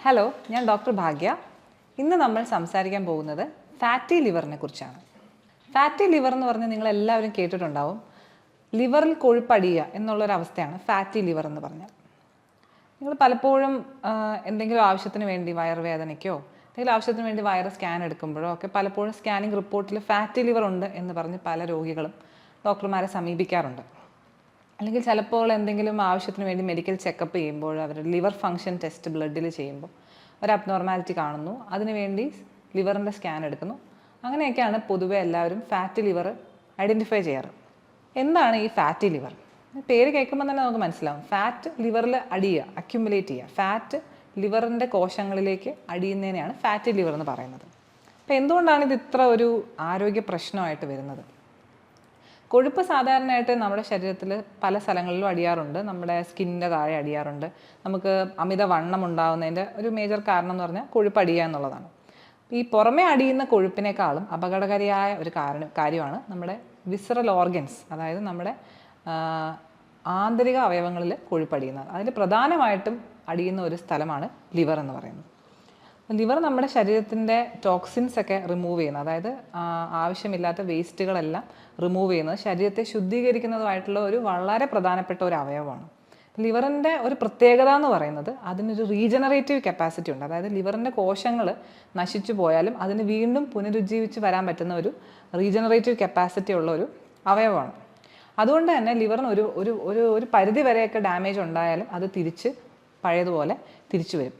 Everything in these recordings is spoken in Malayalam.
ഹലോ, ഞാൻ ഡോക്ടർ ഭാഗ്യ. ഇന്ന് നമ്മൾ സംസാരിക്കാൻ പോകുന്നത് ഫാറ്റി ലിവറിനെ കുറിച്ചാണ്. ഫാറ്റി ലിവർ എന്ന് പറഞ്ഞാൽ നിങ്ങൾ എല്ലാവരും കേട്ടിട്ടുണ്ടാവും. ലിവറിൽ കൊഴുപ്പടിയുക എന്നുള്ളൊരവസ്ഥയാണ് ഫാറ്റി ലിവർ എന്ന് പറഞ്ഞാൽ. നിങ്ങൾ പലപ്പോഴും എന്തെങ്കിലും ആവശ്യത്തിന് വേണ്ടി വയറുവേദനയ്ക്കോ എന്തെങ്കിലും ആവശ്യത്തിന് വേണ്ടി വയറ് സ്കാൻ എടുക്കുമ്പോഴോ ഒക്കെ പലപ്പോഴും സ്കാനിങ് റിപ്പോർട്ടിൽ ഫാറ്റി ലിവർ ഉണ്ട് എന്ന് പറഞ്ഞ് പല രോഗികളും ഡോക്ടർമാരെ സമീപിക്കാറുണ്ട്. അല്ലെങ്കിൽ ചിലപ്പോൾ എന്തെങ്കിലും ആവശ്യത്തിന് വേണ്ടി മെഡിക്കൽ ചെക്കപ്പ് ചെയ്യുമ്പോൾ അവരുടെ ലിവർ ഫങ്ഷൻ ടെസ്റ്റ് ബ്ലഡിൽ ചെയ്യുമ്പോൾ ഒരു അബ്നോർമാലിറ്റി കാണുന്നു, അതിനുവേണ്ടി ലിവറിൻ്റെ സ്കാൻ എടുക്കുന്നു. അങ്ങനെയൊക്കെയാണ് പൊതുവെ എല്ലാവരും ഫാറ്റി ലിവർ ഐഡൻറ്റിഫൈ ചെയ്യാറ്. എന്താണ് ഈ ഫാറ്റി ലിവർ? പേര് കേൾക്കുമ്പോൾ തന്നെ നമുക്ക് മനസ്സിലാവും. ഫാറ്റ് ലിവറിൽ അടിയുക, അക്യുമുലേറ്റ് ചെയ്യുക. ഫാറ്റ് ലിവറിൻ്റെ കോശങ്ങളിലേക്ക് അടിയുന്നതിനെയാണ് ഫാറ്റി ലിവർ എന്ന് പറയുന്നത്. അപ്പോൾ എന്തുകൊണ്ടാണ് ഇത് ഇത്ര ഒരു ആരോഗ്യ പ്രശ്നമായിട്ട് വരുന്നത്? കൊഴുപ്പ് സാധാരണയായിട്ട് നമ്മുടെ ശരീരത്തിൽ പല സ്ഥലങ്ങളിലും അടിയാറുണ്ട്. നമ്മുടെ സ്കിന്നിൻ്റെ താഴെ അടിയാറുണ്ട്. നമുക്ക് അമിത വണ്ണം ഉണ്ടാകുന്നതിൻ്റെ ഒരു മേജർ കാരണം എന്ന് പറഞ്ഞാൽ കൊഴുപ്പ് അടിയുക എന്നുള്ളതാണ്. ഈ പുറമേ അടിയുന്ന കൊഴുപ്പിനേക്കാളും അപകടകാരിയായ ഒരു കാര്യമാണ് നമ്മുടെ വിസറൽ ഓർഗൻസ്, അതായത് നമ്മുടെ ആന്തരിക അവയവങ്ങളിൽ കൊഴുപ്പടിയുന്നത്. അതിൽ പ്രധാനമായിട്ടും അടിയുന്ന ഒരു സ്ഥലമാണ് ലിവർ എന്ന് പറയുന്നത്. ലിവർ നമ്മുടെ ശരീരത്തിൻ്റെ ടോക്സിൻസ് ഒക്കെ റിമൂവ് ചെയ്യുന്നത്, അതായത് ആവശ്യമില്ലാത്ത വേസ്റ്റുകളെല്ലാം റിമൂവ് ചെയ്യുന്നത്, ശരീരത്തെ ശുദ്ധീകരിക്കുന്നതുമായിട്ടുള്ള ഒരു വളരെ പ്രധാനപ്പെട്ട ഒരു അവയവമാണ്. ലിവറിൻ്റെ ഒരു പ്രത്യേകത എന്ന് പറയുന്നത് അതിനൊരു റീജനറേറ്റീവ് കപ്പാസിറ്റി ഉണ്ട്. അതായത് ലിവറിൻ്റെ കോശങ്ങൾ നശിച്ചു പോയാലും അതിന് വീണ്ടും പുനരുജ്ജീവിച്ച് വരാൻ പറ്റുന്ന ഒരു റീജനറേറ്റീവ് കപ്പാസിറ്റി ഉള്ള ഒരു അവയവമാണ്. അതുകൊണ്ട് തന്നെ ലിവറിന് ഒരു ഒരു ഒരു ഒരു പരിധി വരെയൊക്കെ ഡാമേജ് ഉണ്ടായാലും അത് തിരിച്ച് പഴയതുപോലെ തിരിച്ചു വരും.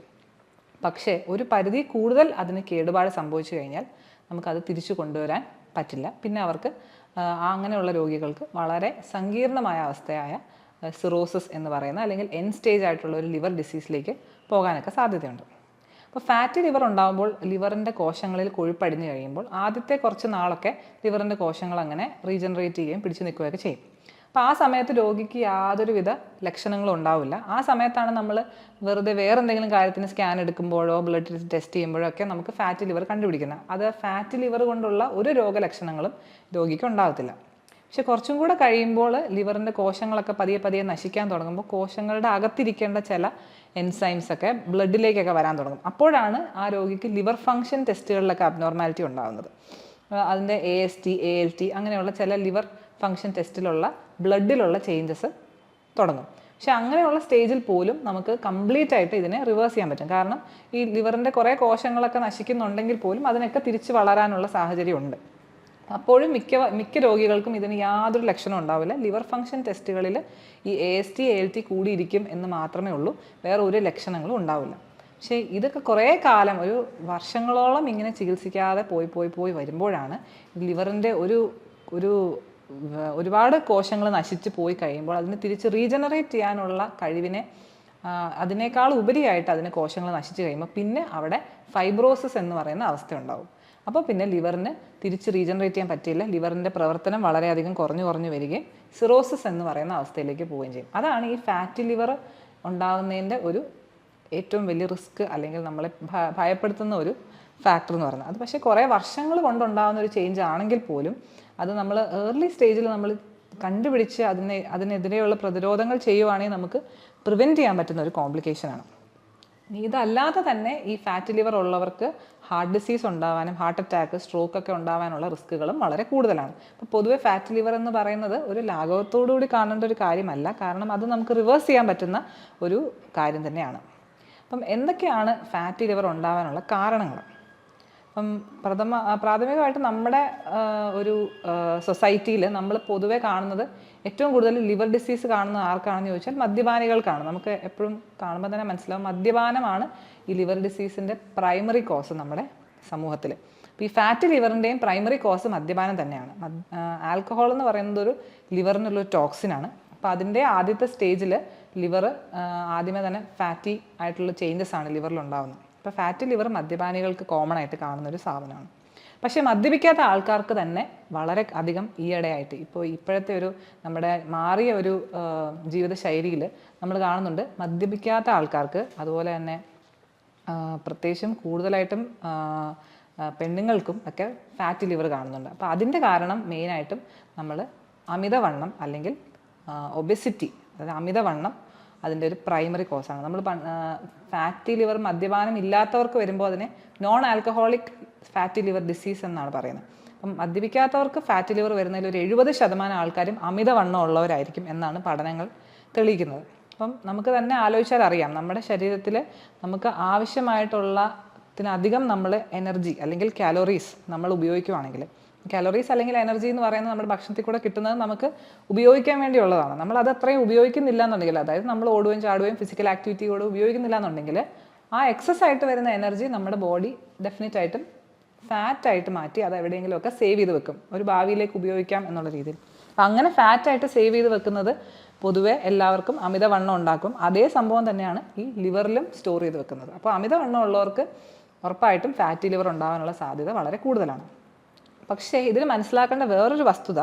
പക്ഷേ ഒരു പരിധി കൂടുതൽ അതിന് കേടുപാട് സംഭവിച്ചു കഴിഞ്ഞാൽ നമുക്കത് തിരിച്ചു കൊണ്ടുവരാൻ പറ്റില്ല. പിന്നെ അവർക്ക് അങ്ങനെയുള്ള രോഗികൾക്ക് വളരെ സങ്കീർണമായ അവസ്ഥയായ സിറോസിസ് എന്ന് പറയുന്ന അല്ലെങ്കിൽ എൻ സ്റ്റേജ് ആയിട്ടുള്ള ഒരു ലിവർ ഡിസീസിലേക്ക് പോകാനൊക്കെ സാധ്യതയുണ്ട്. അപ്പോൾ ഫാറ്റി ലിവർ ഉണ്ടാകുമ്പോൾ ലിവറിൻ്റെ കോശങ്ങളിൽ കൊഴുപ്പടിഞ്ഞു കഴിയുമ്പോൾ ആദ്യത്തെ കുറച്ച് നാളൊക്കെ ലിവറിൻ്റെ കോശങ്ങൾ അങ്ങനെ റീജനറേറ്റ് ചെയ്യുകയും പിടിച്ചു നിൽക്കുകയൊക്കെ ചെയ്യും. അപ്പോൾ ആ സമയത്ത് രോഗിക്ക് യാതൊരുവിധ ലക്ഷണങ്ങളും ഉണ്ടാവില്ല. ആ സമയത്താണ് നമ്മൾ വെറുതെ വേറെ എന്തെങ്കിലും കാര്യത്തിന് സ്കാൻ എടുക്കുമ്പോഴോ ബ്ലഡ് ടെസ്റ്റ് ചെയ്യുമ്പോഴോ ഒക്കെ നമുക്ക് ഫാറ്റി ലിവർ കണ്ടുപിടിക്കുന്നത്. അത് ഫാറ്റി ലിവർ കൊണ്ടുള്ള ഒരു രോഗലക്ഷണങ്ങളും രോഗിക്ക് ഉണ്ടാകത്തില്ല. പക്ഷെ കുറച്ചും കൂടെ കഴിയുമ്പോൾ ലിവറിൻ്റെ കോശങ്ങളൊക്കെ പതിയെ പതിയെ നശിക്കാൻ തുടങ്ങുമ്പോൾ കോശങ്ങളുടെ അകത്തിരിക്കേണ്ട ചില എൻസൈംസ് ഒക്കെ ബ്ലഡിലേക്കൊക്കെ വരാൻ തുടങ്ങും. അപ്പോഴാണ് ആ രോഗിക്ക് ലിവർ ഫങ്ഷൻ ടെസ്റ്റുകളിലൊക്കെ അബ്നോർമാലിറ്റി ഉണ്ടാകുന്നത്. അതിൻ്റെ AST, ALT അങ്ങനെയുള്ള ചില ലിവർ ഫങ്ഷൻ ടെസ്റ്റിലുള്ള ബ്ലഡിലുള്ള ചേഞ്ചസ് തുടങ്ങും. പക്ഷെ അങ്ങനെയുള്ള സ്റ്റേജിൽ പോലും നമുക്ക് കംപ്ലീറ്റ് ആയിട്ട് ഇതിനെ റിവേഴ്സ് ചെയ്യാൻ പറ്റും. കാരണം ഈ ലിവറിൻ്റെ കുറേ കോശങ്ങളൊക്കെ നശിക്കുന്നുണ്ടെങ്കിൽ പോലും അതിനൊക്കെ തിരിച്ച് വളരാനുള്ള സാഹചര്യമുണ്ട്. അപ്പോഴും മിക്ക രോഗികൾക്കും ഇതിന് യാതൊരു ലക്ഷണവും ഉണ്ടാവില്ല. ലിവർ ഫങ്ഷൻ ടെസ്റ്റുകളിൽ ഈ AST, ALT കൂടിയിരിക്കും എന്ന് മാത്രമേ ഉള്ളൂ, വേറെ ഒരു ലക്ഷണങ്ങളും ഉണ്ടാവില്ല. പക്ഷേ ഇതൊക്കെ കുറേ കാലം, ഒരു വർഷങ്ങളോളം ഇങ്ങനെ ചികിത്സിക്കാതെ പോയി വരുമ്പോഴാണ് ലിവറിൻ്റെ ഒരുപാട് കോശങ്ങൾ നശിച്ച് പോയി കഴിയുമ്പോൾ അതിന് തിരിച്ച് റീജനറേറ്റ് ചെയ്യാനുള്ള കഴിവിനെ അതിനേക്കാൾ ഉപരിയായിട്ട് അതിന് കോശങ്ങൾ നശിച്ച് കഴിയുമ്പോൾ പിന്നെ അവിടെ ഫൈബ്രോസിസ് എന്ന് പറയുന്ന അവസ്ഥ ഉണ്ടാവും. അപ്പോൾ പിന്നെ ലിവറിന് തിരിച്ച് റീജനറേറ്റ് ചെയ്യാൻ പറ്റില്ല. ലിവറിൻ്റെ പ്രവർത്തനം വളരെയധികം കുറഞ്ഞു വരികയും സിറോസിസ് എന്ന് പറയുന്ന അവസ്ഥയിലേക്ക് പോവുകയും ചെയ്യും. അതാണ് ഈ ഫാറ്റി ലിവർ ഉണ്ടാകുന്നതിൻ്റെ ഒരു ഏറ്റവും വലിയ റിസ്ക്, അല്ലെങ്കിൽ നമ്മളെ ഭയപ്പെടുത്തുന്ന ഒരു ഫാക്ടർ എന്ന് പറയുന്നത്. അത് പക്ഷേ കുറേ വർഷങ്ങൾ കൊണ്ടുണ്ടാകുന്ന ഒരു ചേഞ്ച് ആണെങ്കിൽ പോലും അത് നമ്മൾ ഏർലി സ്റ്റേജിൽ നമ്മൾ കണ്ടുപിടിച്ച് അതിനെതിരെയുള്ള പ്രതിരോധങ്ങൾ ചെയ്യുവാണെങ്കിൽ നമുക്ക് പ്രിവെൻറ്റ് ചെയ്യാൻ പറ്റുന്ന ഒരു കോംപ്ലിക്കേഷനാണ്. ഇതല്ലാതെ തന്നെ ഈ ഫാറ്റി ലിവർ ഉള്ളവർക്ക് ഹാർട്ട് ഡിസീസ് ഉണ്ടാവാനും ഹാർട്ട് അറ്റാക്ക്, സ്ട്രോക്ക് ഒക്കെ ഉണ്ടാവാനുള്ള റിസ്ക്കുകളും വളരെ കൂടുതലാണ്. അപ്പോൾ പൊതുവെ ഫാറ്റി ലിവർ എന്ന് പറയുന്നത് ഒരു ലാഘവത്തോടുകൂടി കാണേണ്ട ഒരു കാര്യമല്ല. കാരണം അത് നമുക്ക് റിവേഴ്സ് ചെയ്യാൻ പറ്റുന്ന ഒരു കാര്യം തന്നെയാണ്. അപ്പം എന്തൊക്കെയാണ് ഫാറ്റി ലിവർ ഉണ്ടാവാനുള്ള കാരണങ്ങൾ? അപ്പം പ്രാഥമികമായിട്ട് നമ്മുടെ ഒരു സൊസൈറ്റിയിൽ നമ്മൾ പൊതുവെ കാണുന്നത് ഏറ്റവും കൂടുതൽ ലിവർ ഡിസീസ് കാണുന്നത് ആർക്കാണെന്ന് ചോദിച്ചാൽ മദ്യപാനികൾക്കാണ്. നമുക്ക് എപ്പോഴും കാണുമ്പോൾ തന്നെ മനസ്സിലാവും മദ്യപാനമാണ് ഈ ലിവർ ഡിസീസിൻ്റെ പ്രൈമറി കോസ് നമ്മുടെ സമൂഹത്തിൽ. അപ്പോൾ ഈ ഫാറ്റി ലിവറിൻ്റെയും പ്രൈമറി കോസ് മദ്യപാനം തന്നെയാണ്. ആൽക്കഹോൾ എന്ന് പറയുന്നത് ഒരു ലിവറിനുള്ളൊരു ടോക്സിനാണ്. അപ്പോൾ അതിൻ്റെ ആദ്യത്തെ സ്റ്റേജിൽ ലിവർ ആദ്യമേ തന്നെ ഫാറ്റി ആയിട്ടുള്ള ചേഞ്ചസ് ആണ് ലിവറിൽ ഉണ്ടാകുന്നത്. ഇപ്പോൾ ഫാറ്റി ലിവർ മദ്യപാനികൾക്ക് കോമൺ ആയിട്ട് കാണുന്നൊരു സാധനമാണ്. പക്ഷേ മദ്യപിക്കാത്ത ആൾക്കാർക്ക് തന്നെ വളരെ അധികം ഈയിടെയായിട്ട് ഇപ്പോഴത്തെ ഒരു നമ്മുടെ മാറിയ ഒരു ജീവിതശൈലിയിൽ നമ്മൾ കാണുന്നുണ്ട് മദ്യപിക്കാത്ത ആൾക്കാർക്ക്, അതുപോലെ തന്നെ പ്രത്യേകിച്ചും കൂടുതലായിട്ടും പെണ്ണുങ്ങൾക്കും ഒക്കെ ഫാറ്റി ലിവർ കാണുന്നുണ്ട്. അപ്പോൾ അതിൻ്റെ കാരണം മെയിനായിട്ടും നമ്മൾ അമിതവണ്ണം അല്ലെങ്കിൽ ഒബെസിറ്റി, അതായത് അമിതവണ്ണം അതിൻ്റെ ഒരു പ്രൈമറി കോസാണ്. നമ്മൾ ഫാറ്റി ലിവർ മദ്യപാനം ഇല്ലാത്തവർക്ക് വരുമ്പോൾ അതിനെ non alcoholic fatty liver disease എന്നാണ് പറയുന്നത്. അപ്പം മദ്യപിക്കാത്തവർക്ക് ഫാറ്റി ലിവർ വരുന്നതിൽ ഒരു 70% ആൾക്കാരും അമിതവണ്ണം ഉള്ളവരായിരിക്കും എന്നാണ് പഠനങ്ങൾ തെളിയിക്കുന്നത്. അപ്പം നമുക്ക് തന്നെ ആലോചിച്ചാൽ അറിയാം, നമ്മുടെ ശരീരത്തിൽ നമുക്ക് ആവശ്യമായിട്ടുള്ളതിനധികം നമ്മൾ എനർജി അല്ലെങ്കിൽ കാലോറീസ് നമ്മൾ ഉപയോഗിക്കുകയാണെങ്കിൽ, കാലോറീസ് അല്ലെങ്കിൽ എനർജി എന്ന് പറയുന്നത് നമ്മുടെ ഭക്ഷണത്തിൽ കൂടെ കിട്ടുന്നത് നമുക്ക് ഉപയോഗിക്കാൻ വേണ്ടിയുള്ളതാണ്. നമ്മൾ അത് അത്രയും ഉപയോഗിക്കുന്നില്ല എന്നുണ്ടെങ്കിൽ, അതായത് നമ്മൾ ഓടുകയും ചാടുകയും ഫിസിക്കൽ ആക്ടിവിറ്റിയോട് ഉപയോഗിക്കുന്നില്ല എന്നുണ്ടെങ്കിൽ, ആ എക്സസ് ആയിട്ട് വരുന്ന എനർജി നമ്മുടെ ബോഡി ഡെഫിനറ്റ് ആയിട്ടും ഫാറ്റായിട്ട് മാറ്റി അത് എവിടെയെങ്കിലുമൊക്കെ സേവ് ചെയ്ത് വെക്കും, ഒരു ഭാവിയിലേക്ക് ഉപയോഗിക്കാം എന്നുള്ള രീതിയിൽ. അപ്പം അങ്ങനെ ഫാറ്റായിട്ട് സേവ് ചെയ്ത് വെക്കുന്നത് പൊതുവെ എല്ലാവർക്കും അമിതവണ്ണം ഉണ്ടാക്കും. അതേ സംഭവം തന്നെയാണ് ഈ ലിവറിലും സ്റ്റോർ ചെയ്ത് വെക്കുന്നത്. അപ്പോൾ അമിതവണ്ണം ഉള്ളവർക്ക് ഉറപ്പായിട്ടും ഫാറ്റി ലിവർ ഉണ്ടാകാനുള്ള സാധ്യത വളരെ കൂടുതലാണ്. പക്ഷേ ഇതിൽ മനസ്സിലാക്കേണ്ട വേറൊരു വസ്തുത,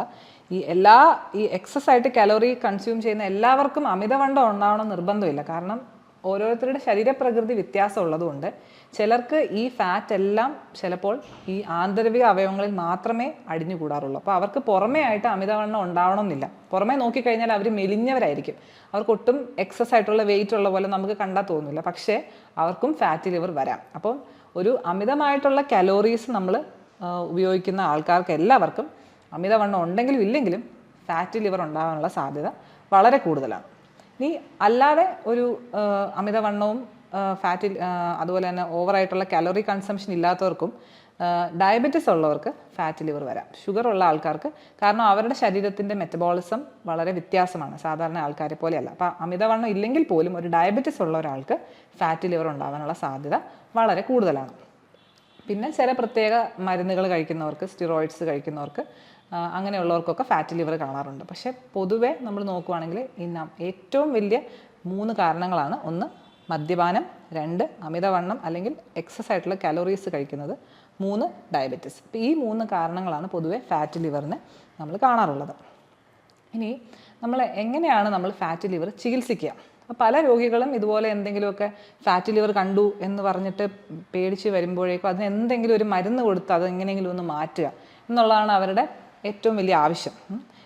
ഈ എക്സസ് ആയിട്ട് കലോറി കൺസ്യൂം ചെയ്യുന്ന എല്ലാവർക്കും അമിതവണ്ണം ഉണ്ടാവണം നിർബന്ധമില്ല. കാരണം ഓരോരുത്തരുടെ ശരീരപ്രകൃതി വ്യത്യാസം ഉള്ളതുകൊണ്ട് ചിലർക്ക് ഈ ഫാറ്റ് എല്ലാം ചിലപ്പോൾ ഈ ആന്തരിക അവയവങ്ങളിൽ മാത്രമേ അടിഞ്ഞുകൂടാറുള്ളൂ. അപ്പോൾ അവർക്ക് പുറമേ ആയിട്ട് അമിതവണ്ണം ഉണ്ടാവണമെന്നില്ല. പുറമേ നോക്കിക്കഴിഞ്ഞാൽ അവർ മെലിഞ്ഞവരായിരിക്കും, അവർക്ക് ഒട്ടും എക്സസ് ആയിട്ടുള്ള വെയിറ്റ് ഉള്ള പോലെ നമുക്ക് കണ്ടാൽ തോന്നില്ല, പക്ഷേ അവർക്കും ഫാറ്റി ലിവർ വരാം. അപ്പോൾ ഒരു അമിതമായിട്ടുള്ള കലോറീസ് നമ്മൾ ഉപയോഗിക്കുന്ന ആൾക്കാർക്ക് എല്ലാവർക്കും അമിതവണ്ണം ഉണ്ടെങ്കിലും ഇല്ലെങ്കിലും ഫാറ്റി ലിവർ ഉണ്ടാകാനുള്ള സാധ്യത വളരെ കൂടുതലാണ്. ഇനി അല്ലാതെ ഒരു അമിതവണ്ണവും അതുപോലെ തന്നെ ഓവറായിട്ടുള്ള കലോറി കൺസംഷൻ ഇല്ലാത്തവർക്കും ഡയബറ്റിസ് ഉള്ളവർക്ക് ഫാറ്റി ലിവർ വരാം. ഷുഗർ ഉള്ള ആൾക്കാർക്ക്, കാരണം അവരുടെ ശരീരത്തിൻ്റെ മെറ്റബോളിസം വളരെ വ്യത്യാസമാണ്, സാധാരണ ആൾക്കാരെ പോലെയല്ല. അപ്പോൾ അമിതവണ്ണം ഇല്ലെങ്കിൽ പോലും ഒരു ഡയബറ്റിസ് ഉള്ള ഒരാൾക്ക് ഫാറ്റി ലിവർ ഉണ്ടാകാനുള്ള സാധ്യത വളരെ കൂടുതലാണ്. പിന്നെ ചില പ്രത്യേക മരുന്നുകൾ കഴിക്കുന്നവർക്ക്, സ്റ്റിറോയിഡ്സ് കഴിക്കുന്നവർക്ക്, അങ്ങനെയുള്ളവർക്കൊക്കെ ഫാറ്റി ലിവർ കാണാറുണ്ട്. പക്ഷേ പൊതുവെ നമ്മൾ നോക്കുവാണെങ്കിൽ ഏറ്റവും വലിയ 3 കാരണങ്ങളാണ്. 1 മദ്യപാനം, 2 അമിതവണ്ണം അല്ലെങ്കിൽ എക്സസ് ആയിട്ടുള്ള കലോറീസ് കഴിക്കുന്നത്, 3 ഡയബറ്റിസ്. അപ്പോൾ ഈ 3 കാരണങ്ങളാണ് പൊതുവെ ഫാറ്റി ലിവറിന് നമ്മൾ കാണാറുള്ളത്. ഇനി എങ്ങനെയാണ് നമ്മൾ ഫാറ്റി ലിവർ ചികിത്സിക്കുക? അപ്പോൾ പല രോഗികളും ഇതുപോലെ എന്തെങ്കിലുമൊക്കെ ഫാറ്റി ലിവർ കണ്ടു എന്ന് പറഞ്ഞിട്ട് പേടിച്ച് വരുമ്പോഴേക്കും അതിന് എന്തെങ്കിലും ഒരു മരുന്ന് കൊടുത്ത് അത് എങ്ങനെയെങ്കിലും ഒന്ന് മാറ്റുക എന്നുള്ളതാണ് അവരുടെ ഏറ്റവും വലിയ ആവശ്യം.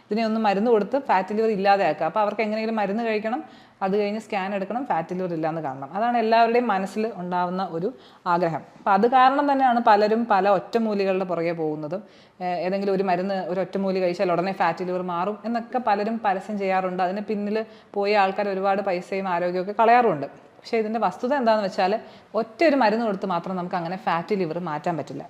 ഇതിനെ ഒന്ന് മരുന്ന് കൊടുത്ത് ഫാറ്റി ലിവർ ഇല്ലാതെയാക്കുക. അപ്പോൾ അവർക്ക് എങ്ങനെയെങ്കിലും മരുന്ന് കഴിക്കണം, അത് കഴിഞ്ഞ് സ്കാൻ എടുക്കണം, ഫാറ്റി ലിവർ ഇല്ലയെന്ന് കാണണം. അതാണ് എല്ലാവരുടെയും മനസ്സിൽ ഉണ്ടാകുന്ന ഒരു ആഗ്രഹം. അപ്പോൾ അത് കാരണം തന്നെയാണ് പലരും പല ഒറ്റമൂലികളുടെ പുറകെ പോകുന്നതും. ഏതെങ്കിലും ഒരു മരുന്ന്, ഒരു ഒറ്റമൂലി കഴിച്ചാൽ ഉടനെ ഫാറ്റി ലിവർ മാറും എന്നൊക്കെ പലരും പരസ്യം ചെയ്യാറുണ്ട്. അതിന് പിന്നിൽ പോയ ആൾക്കാർ ഒരുപാട് പൈസയും ആരോഗ്യമൊക്കെ കളയാറുണ്ട്. പക്ഷേ ഇതിൻ്റെ വസ്തുത എന്താണെന്ന് വെച്ചാൽ ഒറ്റ ഒരു മരുന്ന് കൊടുത്ത് മാത്രം നമുക്ക് അങ്ങനെ ഫാറ്റി ലിവർ മാറ്റാൻ പറ്റില്ല.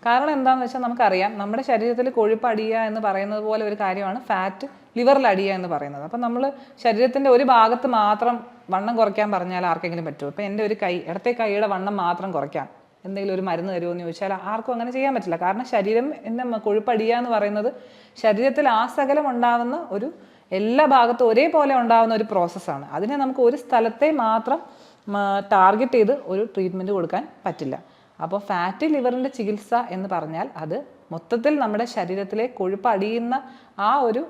കാരണം എന്താണെന്ന് വെച്ചാൽ നമുക്കറിയാം, നമ്മുടെ ശരീരത്തിൽ കൊഴുപ്പ് അടിയുക എന്ന് പറയുന്നത് പോലെ ഒരു കാര്യമാണ് ഫാറ്റ് ലിവറിൽ അടിയുക എന്ന് പറയുന്നത്. അപ്പം നമ്മൾ ശരീരത്തിൻ്റെ ഒരു ഭാഗത്ത് മാത്രം വണ്ണം കുറയ്ക്കാൻ പറഞ്ഞാൽ ആർക്കെങ്കിലും പറ്റുമോ? ഇപ്പം എൻ്റെ ഒരു ഇടത്തെ കൈയുടെ വണ്ണം മാത്രം കുറയ്ക്കാം, എന്തെങ്കിലും ഒരു മരുന്ന് തരുമോ എന്ന് ചോദിച്ചാൽ ആർക്കും അങ്ങനെ ചെയ്യാൻ പറ്റില്ല. കാരണം ശരീരം കൊഴുപ്പ് അടിയുക എന്ന് പറയുന്നത് ശരീരത്തിൽ ആസകലം ഉണ്ടാകുന്ന എല്ലാ ഭാഗത്തും ഒരേപോലെ ഉണ്ടാകുന്ന ഒരു പ്രോസസ്സാണ്. അതിനെ നമുക്ക് ഒരു സ്ഥലത്തെ മാത്രം ടാർഗറ്റ് ചെയ്ത് ഒരു ട്രീറ്റ്മെൻറ്റ് കൊടുക്കാൻ പറ്റില്ല. അപ്പോൾ ഫാറ്റി ലിവറിൻ്റെ ചികിത്സ എന്ന് പറഞ്ഞാൽ അത് മൊത്തത്തിൽ നമ്മുടെ ശരീരത്തിലെ കൊഴുപ്പ് അടിയുന്ന ആ ഒരു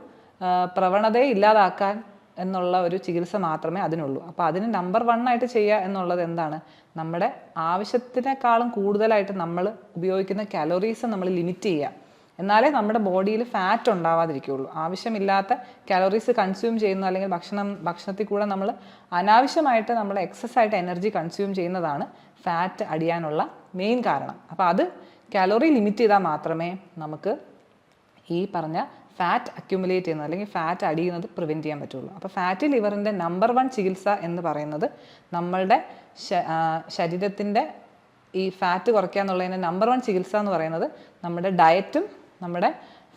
പ്രവണതയെ ഇല്ലാതാക്കാൻ എന്നുള്ള ഒരു ചികിത്സ മാത്രമേ അതിനുള്ളൂ. അപ്പോൾ അതിന് നമ്പർ 1 ആയിട്ട് ചെയ്യുക എന്നുള്ളത് എന്താണ്? നമ്മുടെ ആവശ്യത്തിനേക്കാളും കൂടുതലായിട്ട് നമ്മൾ ഉപയോഗിക്കുന്ന കലോറീസ് നമ്മൾ ലിമിറ്റ് ചെയ്യുക. എന്നാലേ നമ്മുടെ ബോഡിയിൽ ഫാറ്റ് ഉണ്ടാവാതിരിക്കുകയുള്ളൂ. ആവശ്യമില്ലാത്ത കലോറീസ് കൺസ്യൂം ചെയ്യുന്ന അല്ലെങ്കിൽ ഭക്ഷണത്തിൽ കൂടെ നമ്മൾ അനാവശ്യമായിട്ട് നമ്മൾ എക്സസ് ആയിട്ട് എനർജി കൺസ്യൂം ചെയ്യുന്നതാണ് ഫാറ്റ് അടിയാനുള്ള മെയിൻ കാരണം. അപ്പോൾ അത് കാലോറി ലിമിറ്റ് ചെയ്താൽ മാത്രമേ നമുക്ക് ഈ പറഞ്ഞ ഫാറ്റ് അക്യുമുലേറ്റ് ചെയ്യുന്നത് അല്ലെങ്കിൽ ഫാറ്റ് അടിയുന്നത് പ്രിവെൻറ്റ് ചെയ്യാൻ പറ്റുള്ളൂ. അപ്പോൾ ഫാറ്റി ലിവറിൻ്റെ നമ്പർ 1 ചികിത്സ എന്ന് പറയുന്നത് നമ്മളുടെ ശരീരത്തിൻ്റെ ഈ ഫാറ്റ് കുറയ്ക്കുക എന്നുള്ളതിൻ്റെ നമ്പർ 1 ചികിത്സ എന്ന് പറയുന്നത് നമ്മുടെ ഡയറ്റും നമ്മുടെ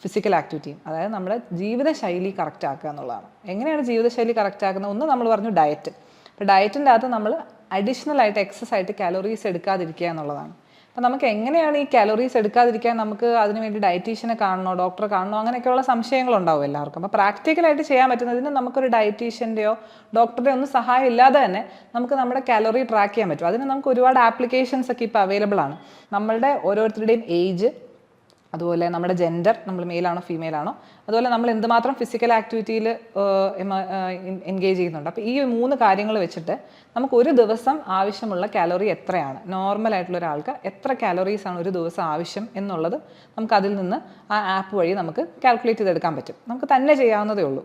ഫിസിക്കൽ ആക്ടിവിറ്റിയും, അതായത് നമ്മുടെ ജീവിതശൈലി കറക്റ്റ് ആക്കുക എന്നുള്ളതാണ്. എങ്ങനെയാണ് ജീവിതശൈലി കറക്റ്റ് ആക്കുന്നത്? ഒന്ന് നമ്മൾ പറഞ്ഞു ഡയറ്റ്. അപ്പോൾ ഡയറ്റിൻ്റെ അകത്ത് നമ്മൾ അഡീഷണൽ ആയിട്ട് എക്സസ് ആയിട്ട് കാലോറീസ് എടുക്കാതിരിക്കുക എന്നുള്ളതാണ്. അപ്പോൾ നമുക്ക് എങ്ങനെയാണ് ഈ കാലോറീസ് എടുക്കാതിരിക്കാൻ, നമുക്ക് അതിനുവേണ്ടി ഡയറ്റീഷ്യനെ കാണണോ, ഡോക്ടറെ കാണണോ, അങ്ങനെയൊക്കെയുള്ള സംശയങ്ങളുണ്ടാവും എല്ലാവർക്കും. അപ്പോൾ പ്രാക്ടിക്കലായിട്ട് ചെയ്യാൻ പറ്റുന്നതിന് നമുക്കൊരു ഡയറ്റീഷ്യൻ്റെയോ ഡോക്ടറുടെയോ ഒന്നും സഹായം ഇല്ലാതെ തന്നെ നമുക്ക് നമ്മുടെ കാലോറി ട്രാക്ക് ചെയ്യാൻ പറ്റും. അതിന് നമുക്ക് ഒരുപാട് ആപ്ലിക്കേഷൻസ് ഒക്കെ ഇപ്പോൾ അവൈലബിൾ ആണ്. നമ്മളുടെ ഓരോരുത്തരുടെയും ഏജ്, അതുപോലെ നമ്മുടെ ജെൻഡർ, നമ്മൾ മെയിലാണോ ഫീമെയിലാണോ, അതുപോലെ നമ്മൾ എന്തുമാത്രം ഫിസിക്കൽ ആക്ടിവിറ്റിയിൽ എൻഗേജ് ചെയ്യുന്നുണ്ട്. അപ്പോൾ ഈ 3 കാര്യങ്ങൾ വെച്ചിട്ട് നമുക്ക് ഒരു ദിവസം ആവശ്യമുള്ള കാലോറി എത്രയാണ്, നോർമലായിട്ടുള്ള ഒരാൾക്ക് എത്ര കാലോറീസാണ് ഒരു ദിവസം ആവശ്യം എന്നുള്ളത് നമുക്ക് അതിൽ നിന്ന് ആ ആപ്പ് വഴി നമുക്ക് കാൽക്കുലേറ്റ് ചെയ്തെടുക്കാൻ പറ്റും. നമുക്ക് തന്നെ ചെയ്യാവുന്നതേ ഉള്ളൂ.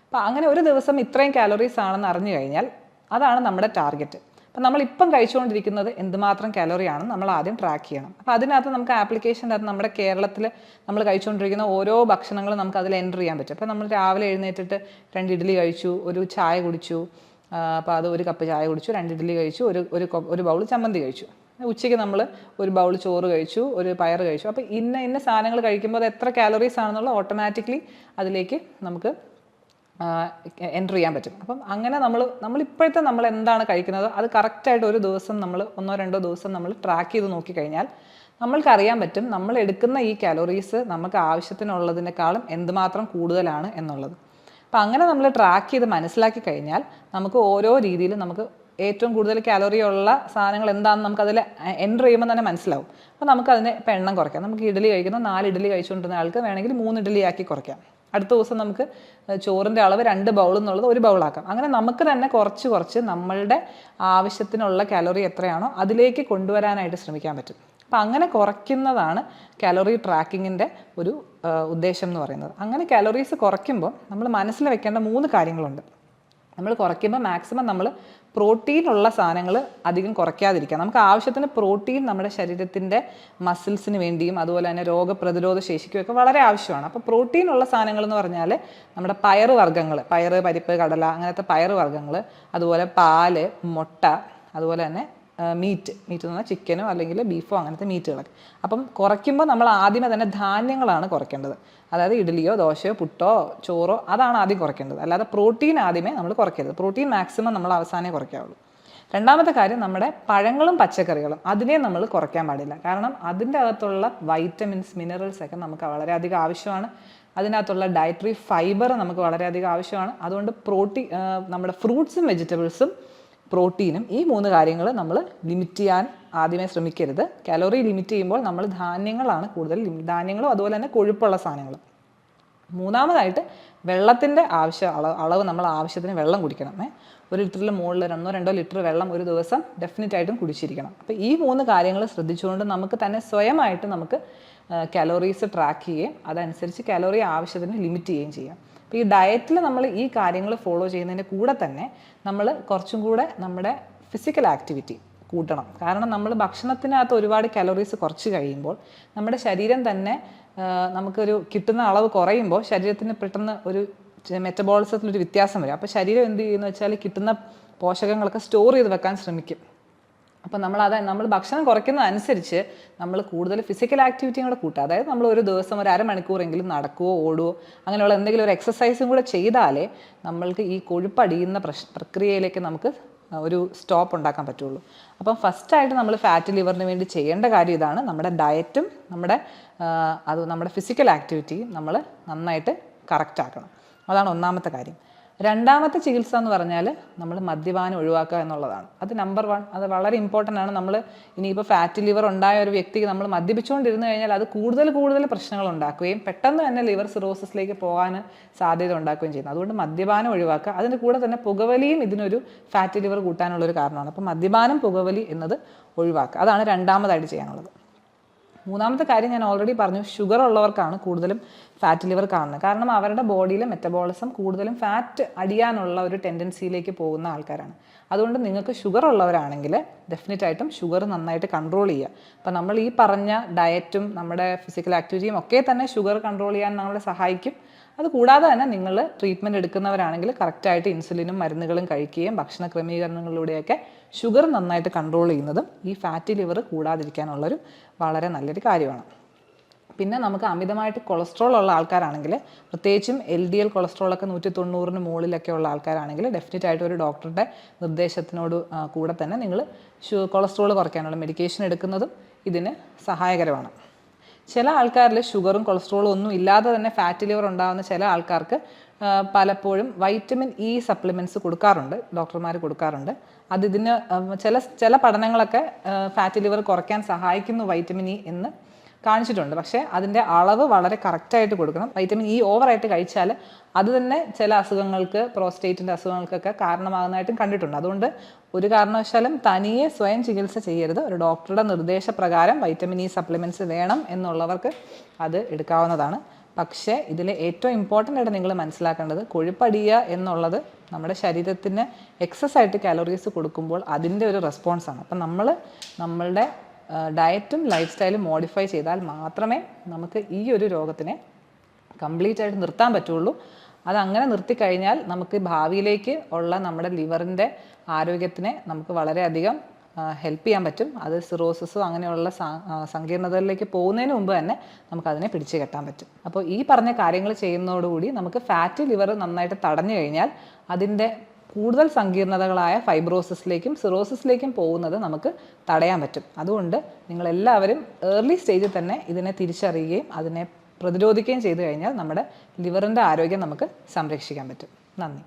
അപ്പോൾ അങ്ങനെ ഒരു ദിവസം ഇത്രയും കാലോറീസ് ആണെന്ന് അറിഞ്ഞു കഴിഞ്ഞാൽ അതാണ് നമ്മുടെ ടാർഗറ്റ്. അപ്പം നമ്മളിപ്പം കഴിച്ചുകൊണ്ടിരിക്കുന്നത് എന്തുമാത്രം കാലറിയാണ് നമ്മൾ ആദ്യം ട്രാക്ക് ചെയ്യണം. അപ്പോൾ അതിനകത്ത് നമുക്ക് ആപ്ലിക്കേഷൻ്റെ അകത്ത് നമ്മുടെ കേരളത്തിൽ നമ്മൾ കഴിച്ചുകൊണ്ടിരിക്കുന്ന ഓരോ ഭക്ഷണങ്ങളും നമുക്ക് അതിൽ എൻ്റർ ചെയ്യാൻ പറ്റും. അപ്പോൾ നമ്മൾ രാവിലെ എഴുന്നേറ്റിട്ട് 2 ഇഡ്ഡലി കഴിച്ചു, ഒരു ചായ കുടിച്ചു, അപ്പോൾ അത് 1 കപ്പ് ചായ കുടിച്ചു, 2 ഇഡ്ഡലി കഴിച്ചു, ഒരു ബൗൾ ചമ്മന്തി കഴിച്ചു. ഉച്ചയ്ക്ക് നമ്മൾ ഒരു ബൗൾ ചോറ് കഴിച്ചു, ഒരു പയർ കഴിച്ചു. അപ്പോൾ ഇന്ന സാധനങ്ങൾ കഴിക്കുമ്പോൾ അത് എത്ര കാലറീസ് ആണെന്നുള്ള ഓട്ടോമാറ്റിക്കലി അതിലേക്ക് നമുക്ക് എൻ്റർ ചെയ്യാൻ പറ്റും. അപ്പം അങ്ങനെ നമ്മളിപ്പോഴത്തെ നമ്മൾ എന്താണ് കഴിക്കുന്നത് അത് കറക്റ്റായിട്ട് ഒരു ദിവസം നമ്മൾ 1-2 ദിവസം നമ്മൾ ട്രാക്ക് ചെയ്ത് നോക്കിക്കഴിഞ്ഞാൽ നമ്മൾക്കറിയാൻ പറ്റും നമ്മൾ എടുക്കുന്ന ഈ കാലറീസ് നമുക്ക് ആവശ്യത്തിനുള്ളതിനേക്കാളും എന്തുമാത്രം കൂടുതലാണ് എന്നുള്ളത്. അപ്പം അങ്ങനെ നമ്മൾ ട്രാക്ക് ചെയ്ത് മനസ്സിലാക്കി കഴിഞ്ഞാൽ നമുക്ക് ഓരോ രീതിയിലും നമുക്ക് ഏറ്റവും കൂടുതൽ കാലറി ഉള്ള സാധനങ്ങൾ എന്താണെന്ന് നമുക്കതിൽ എൻ്റർ ചെയ്യുമ്പോൾ തന്നെ മനസ്സിലാവും. അപ്പോൾ നമുക്കതിനെ ഇപ്പം എണ്ണം കുറയ്ക്കാം. നമുക്ക് ഇഡ്ഡലി കഴിക്കുന്ന 4 ഇഡ്ഡലി കഴിച്ചുകൊണ്ടിരുന്ന ആൾക്ക് വേണമെങ്കിൽ 3 ഇഡ്ഡലി ആക്കി കുറയ്ക്കാം. അടുത്ത ദിവസം നമുക്ക് ചോറിൻ്റെ അളവ് 2 ബൗൾ എന്നുള്ളത് 1 ബൗളാക്കാം. അങ്ങനെ നമുക്ക് തന്നെ കുറച്ച് നമ്മളുടെ ആവശ്യത്തിനുള്ള കാലറി എത്രയാണോ അതിലേക്ക് കൊണ്ടുവരാനായിട്ട് ശ്രമിക്കാൻ പറ്റും. അപ്പം അങ്ങനെ കുറയ്ക്കുന്നതാണ് കാലറി ട്രാക്കിങ്ങിൻ്റെ ഒരു ഉദ്ദേശം എന്ന് പറയുന്നത്. അങ്ങനെ കാലറീസ് കുറയ്ക്കുമ്പോൾ നമ്മൾ മനസ്സിൽ വെക്കേണ്ട 3 കാര്യങ്ങളുണ്ട്. നമ്മൾ കുറയ്ക്കുമ്പോൾ മാക്സിമം നമ്മൾ പ്രോട്ടീനുള്ള സാധനങ്ങൾ അധികം കുറയ്ക്കാതിരിക്കുക. നമുക്ക് ആവശ്യത്തിന് പ്രോട്ടീൻ നമ്മുടെ ശരീരത്തിൻ്റെ മസിൽസിന് വേണ്ടിയും അതുപോലെ തന്നെ രോഗപ്രതിരോധ ശേഷിക്കുമൊക്കെ വളരെ ആവശ്യമാണ്. അപ്പോൾ പ്രോട്ടീനുള്ള സാധനങ്ങൾ എന്ന് പറഞ്ഞാൽ നമ്മുടെ പയറ്, പരിപ്പ്, കടല അങ്ങനത്തെ പയറ് വർഗ്ഗങ്ങൾ, അതുപോലെ പാല്, മുട്ട, അതുപോലെ തന്നെ മീറ്റ് എന്ന് പറഞ്ഞാൽ ചിക്കനോ അല്ലെങ്കിൽ ബീഫോ അങ്ങനത്തെ മീറ്റുകളൊക്കെ. അപ്പം കുറയ്ക്കുമ്പോൾ നമ്മൾ ആദ്യമേ തന്നെ ധാന്യങ്ങളാണ് കുറയ്ക്കേണ്ടത്. അതായത് ഇഡ്ഡലിയോ ദോശയോ പുട്ടോ ചോറോ അതാണ് ആദ്യം കുറയ്ക്കേണ്ടത്. അല്ലാതെ പ്രോട്ടീൻ ആദ്യമേ നമ്മൾ കുറയ്ക്കരുത്. പ്രോട്ടീൻ മാക്സിമം നമ്മൾ അവസാനമേ കുറയ്ക്കാവുള്ളൂ. രണ്ടാമത്തെ കാര്യം നമ്മുടെ പഴങ്ങളും പച്ചക്കറികളും അതിനെ നമ്മൾ കുറയ്ക്കാൻ പാടില്ല. കാരണം അതിൻ്റെ അകത്തുള്ള വൈറ്റമിൻസ് മിനറൽസ് ഒക്കെ നമുക്ക് വളരെയധികം ആവശ്യമാണ്. അതിനകത്തുള്ള ഡയറ്ററി ഫൈബർ നമുക്ക് വളരെയധികം ആവശ്യമാണ്. അതുകൊണ്ട് നമ്മുടെ ഫ്രൂട്ട്സും വെജിറ്റബിൾസും പ്രോട്ടീനും ഈ 3 കാര്യങ്ങൾ നമ്മൾ ലിമിറ്റ് ചെയ്യാൻ ആദ്യമേ ശ്രമിക്കരുത്. കാലറി ലിമിറ്റ് ചെയ്യുമ്പോൾ നമ്മൾ ധാന്യങ്ങളാണ് ധാന്യങ്ങളും അതുപോലെ തന്നെ കൊഴുപ്പുള്ള സാധനങ്ങളും. മൂന്നാമതായിട്ട് വെള്ളത്തിൻ്റെ അളവ് നമ്മൾ ആവശ്യത്തിന് വെള്ളം കുടിക്കണം. 1 ലിറ്ററിൽ മുകളിൽ 1-2 ലിറ്റർ വെള്ളം ഒരു ദിവസം ഡെഫിനറ്റായിട്ടും കുടിച്ചിരിക്കണം. അപ്പോൾ ഈ 3 കാര്യങ്ങൾ ശ്രദ്ധിച്ചുകൊണ്ട് നമുക്ക് തന്നെ സ്വയമായിട്ട് നമുക്ക് കാലോറീസ് ട്രാക്ക് ചെയ്യുകയും അതനുസരിച്ച് കാലോറി ആവശ്യത്തിന് ലിമിറ്റ് ചെയ്യുകയും ചെയ്യാം. അപ്പോൾ ഈ ഡയറ്റിൽ നമ്മൾ ഈ കാര്യങ്ങൾ ഫോളോ ചെയ്യുന്നതിൻ്റെ കൂടെ തന്നെ നമ്മൾ കുറച്ചും കൂടെ നമ്മുടെ ഫിസിക്കൽ ആക്ടിവിറ്റി കൂട്ടണം. കാരണം നമ്മൾ ഭക്ഷണത്തിനകത്ത് ഒരുപാട് കാലോറീസ് കുറച്ച് കഴിയുമ്പോൾ നമ്മുടെ ശരീരം തന്നെ നമുക്കൊരു കിട്ടുന്ന അളവ് കുറയുമ്പോൾ ശരീരത്തിന് പെട്ടെന്ന് ഒരു മെറ്റബോളിസത്തിലൊരു വ്യത്യാസം വരും. അപ്പോൾ ശരീരം എന്ത് ചെയ്യുമെന്ന് വെച്ചാൽ കിട്ടുന്ന പോഷകങ്ങളൊക്കെ സ്റ്റോർ ചെയ്ത് വെക്കാൻ ശ്രമിക്കും. അപ്പോൾ നമ്മൾ ഭക്ഷണം കുറയ്ക്കുന്നതനുസരിച്ച് നമ്മൾ കൂടുതൽ ഫിസിക്കൽ ആക്ടിവിറ്റിയും കൂടെ കൂട്ടുക. അതായത് നമ്മൾ ഒരു ദിവസം ഒരു അരമണിക്കൂറെങ്കിലും നടക്കുകയോ ഓടുകയോ അങ്ങനെയുള്ള എന്തെങ്കിലും ഒരു എക്സസൈസും കൂടെ ചെയ്താലേ നമ്മൾക്ക് ഈ കൊഴുപ്പടിയുന്ന പ്രക്രിയയിലേക്ക് നമുക്ക് ഒരു സ്റ്റോപ്പ് ഉണ്ടാക്കാൻ പറ്റുള്ളൂ. അപ്പം ഫസ്റ്റായിട്ട് നമ്മൾ ഫാറ്റ് ലിവറിന് വേണ്ടി ചെയ്യേണ്ട കാര്യം ഇതാണ്. നമ്മുടെ ഡയറ്റും നമ്മുടെ ഫിസിക്കൽ ആക്ടിവിറ്റിയും നമ്മൾ നന്നായിട്ട് കറക്റ്റ് ആക്കണം. അതാണ് ഒന്നാമത്തെ കാര്യം. രണ്ടാമത്തെ ചികിത്സ എന്ന് പറഞ്ഞാൽ നമ്മൾ മദ്യപാനം ഒഴിവാക്കുക എന്നുള്ളതാണ്. അത് നമ്പർ 1. അത് വളരെ ഇമ്പോർട്ടൻ്റ് ആണ്. നമ്മൾ ഇനിയിപ്പോൾ ഫാറ്റ് ലിവർ ഉണ്ടായ ഒരു വ്യക്തിക്ക് നമ്മൾ മദ്യപിച്ചുകൊണ്ടിരുന്നു കഴിഞ്ഞാൽ അത് കൂടുതൽ പ്രശ്നങ്ങൾ ഉണ്ടാക്കുകയും പെട്ടെന്ന് തന്നെ ലിവർ സിറോസിസിലേക്ക് പോകാൻ സാധ്യത ഉണ്ടാക്കുകയും ചെയ്യുന്നു. അതുകൊണ്ട് മദ്യപാനം ഒഴിവാക്കുക. അതിൻ്റെ കൂടെ തന്നെ പുകവലിയും ഇതിനൊരു ഫാറ്റ് ലിവർ കൂട്ടാനുള്ളൊരു കാരണമാണ്. അപ്പോൾ മദ്യപാനം പുകവലി എന്നത് ഒഴിവാക്കുക. അതാണ് രണ്ടാമതായിട്ട് ചെയ്യാനുള്ളത്. മൂന്നാമത്തെ കാര്യം ഞാൻ ഓൾറെഡി പറഞ്ഞു, ഷുഗർ ഉള്ളവർക്കാണ് കൂടുതലും ഫാറ്റ് ലിവർ കാണുന്നത്. കാരണം അവരുടെ ബോഡിയിലെ മെറ്റബോളിസം കൂടുതലും ഫാറ്റ് അടിയാനുള്ള ഒരു ടെൻഡൻസിയിലേക്ക് പോകുന്ന ആൾക്കാരാണ്. അതുകൊണ്ട് നിങ്ങൾക്ക് ഷുഗർ ഉള്ളവരാണെങ്കിൽ ഡെഫിനറ്റായിട്ടും ഷുഗർ നന്നായിട്ട് കൺട്രോൾ ചെയ്യുക. അപ്പോൾ നമ്മൾ ഈ പറഞ്ഞ ഡയറ്റും നമ്മുടെ ഫിസിക്കൽ ആക്ടിവിറ്റിയും ഒക്കെ തന്നെ ഷുഗർ കൺട്രോൾ ചെയ്യാൻ നമ്മളെ സഹായിക്കും. അതുകൂടാതെ തന്നെ നിങ്ങൾ ട്രീറ്റ്മെൻറ്റ് എടുക്കുന്നവരാണെങ്കിൽ കറക്റ്റായിട്ട് ഇൻസുലിനും മരുന്നുകളും കഴിക്കുകയും ഭക്ഷണ ക്രമീകരണങ്ങളിലൂടെയൊക്കെ ഷുഗർ നന്നായിട്ട് കൺട്രോൾ ചെയ്യുന്നതും ഈ ഫാറ്റി ലിവർ കൂടാതിരിക്കാനുള്ളൊരു വളരെ നല്ലൊരു കാര്യമാണ്. പിന്നെ നമുക്ക് അമിതമായിട്ട് കൊളസ്ട്രോൾ ഉള്ള ആൾക്കാരാണെങ്കിൽ, പ്രത്യേകിച്ചും LDL കൊളസ്ട്രോളൊക്കെ 190-ന് മുകളിലൊക്കെ ഉള്ള ആൾക്കാരാണെങ്കിൽ ഡെഫിനറ്റായിട്ട് ഒരു ഡോക്ടറുടെ നിർദ്ദേശത്തിനോട് കൂടെ തന്നെ നിങ്ങൾ കൊളസ്ട്രോൾ കുറയ്ക്കാനുള്ള മെഡിക്കേഷൻ എടുക്കുന്നതും ഇതിന് സഹായകരമാണ്. ചില ആൾക്കാരിൽ ഷുഗറും കൊളസ്ട്രോളും ഒന്നും ഇല്ലാതെ തന്നെ ഫാറ്റ് ലിവർ ഉണ്ടാകുന്ന ചില ആൾക്കാർക്ക് പലപ്പോഴും വൈറ്റമിൻ ഇ സപ്ലിമെൻറ്റ്സ് കൊടുക്കാറുണ്ട്, ഡോക്ടർമാർ കൊടുക്കാറുണ്ട്. അതിന് ചില പഠനങ്ങളൊക്കെ ഫാറ്റ് ലിവർ കുറയ്ക്കാൻ സഹായിക്കുന്നു വൈറ്റമിൻ ഇ എന്ന് കാണിച്ചിട്ടുണ്ട്. പക്ഷേ അതിൻ്റെ അളവ് വളരെ കറക്റ്റായിട്ട് കൊടുക്കണം. വൈറ്റമിൻ ഇ ഓവറായിട്ട് കഴിച്ചാൽ അത് തന്നെ ചില അസുഖങ്ങൾക്ക്, പ്രോസ്റ്റേറ്റിൻ്റെ അസുഖങ്ങൾക്കൊക്കെ കാരണമാകുന്നതായിട്ടും കണ്ടിട്ടുണ്ട്. അതുകൊണ്ട് ഒരു കാരണവശാലും തനിയെ സ്വയം ചികിത്സ ചെയ്യരുത്. ഒരു ഡോക്ടറുടെ നിർദ്ദേശപ്രകാരം വൈറ്റമിൻ ഇ സപ്ലിമെൻറ്റ്സ് വേണം എന്നുള്ളവർക്ക് അത് എടുക്കാവുന്നതാണ്. പക്ഷേ ഇതിൽ ഏറ്റവും ഇമ്പോർട്ടൻ്റ് ആയിട്ട് നിങ്ങൾ മനസ്സിലാക്കേണ്ടത് കൊഴുപ്പടിയുക എന്നുള്ളത് നമ്മുടെ ശരീരത്തിന് എക്സസ് ആയിട്ട് കാലറീസ് കൊടുക്കുമ്പോൾ അതിൻ്റെ ഒരു റെസ്പോൺസാണ്. അപ്പം നമ്മളുടെ ഡയറ്റും ലൈഫ് സ്റ്റൈലും മോഡിഫൈ ചെയ്താൽ മാത്രമേ നമുക്ക് ഈ ഒരു രോഗത്തിനെ കംപ്ലീറ്റ് ആയിട്ട് നിർത്താൻ പറ്റുള്ളൂ. അതങ്ങനെ നിർത്തിക്കഴിഞ്ഞാൽ നമുക്ക് ഭാവിയിലേക്ക് ഉള്ള നമ്മുടെ ലിവറിൻ്റെ ആരോഗ്യത്തിനെ നമുക്ക് വളരെയധികം ഹെൽപ്പ് ചെയ്യാൻ പറ്റും. അത് സിറോസിസോ അങ്ങനെയുള്ള സങ്കീർണതകളിലേക്ക് പോകുന്നതിന് മുമ്പ് തന്നെ നമുക്കതിനെ പിടിച്ചു കെട്ടാൻ പറ്റും. അപ്പോൾ ഈ പറഞ്ഞ കാര്യങ്ങൾ ചെയ്യുന്നതോടുകൂടി നമുക്ക് ഫാറ്റി ലിവർ നന്നായിട്ട് തടഞ്ഞു കഴിഞ്ഞാൽ അതിൻ്റെ കൂടുതൽ സങ്കീർണതകളായ ഫൈബ്രോസിസിലേക്കും സിറോസിസിലേക്കും പോകുന്നത് നമുക്ക് തടയാൻ പറ്റും. അതുകൊണ്ട് നിങ്ങളെല്ലാവരും ഏർലി സ്റ്റേജിൽ തന്നെ ഇതിനെ തിരിച്ചറിയുകയും അതിനെ പ്രതിരോധിക്കുകയും ചെയ്തു കഴിഞ്ഞാൽ നമ്മുടെ ലിവറിൻ്റെ ആരോഗ്യം നമുക്ക് സംരക്ഷിക്കാൻ പറ്റും. നന്ദി.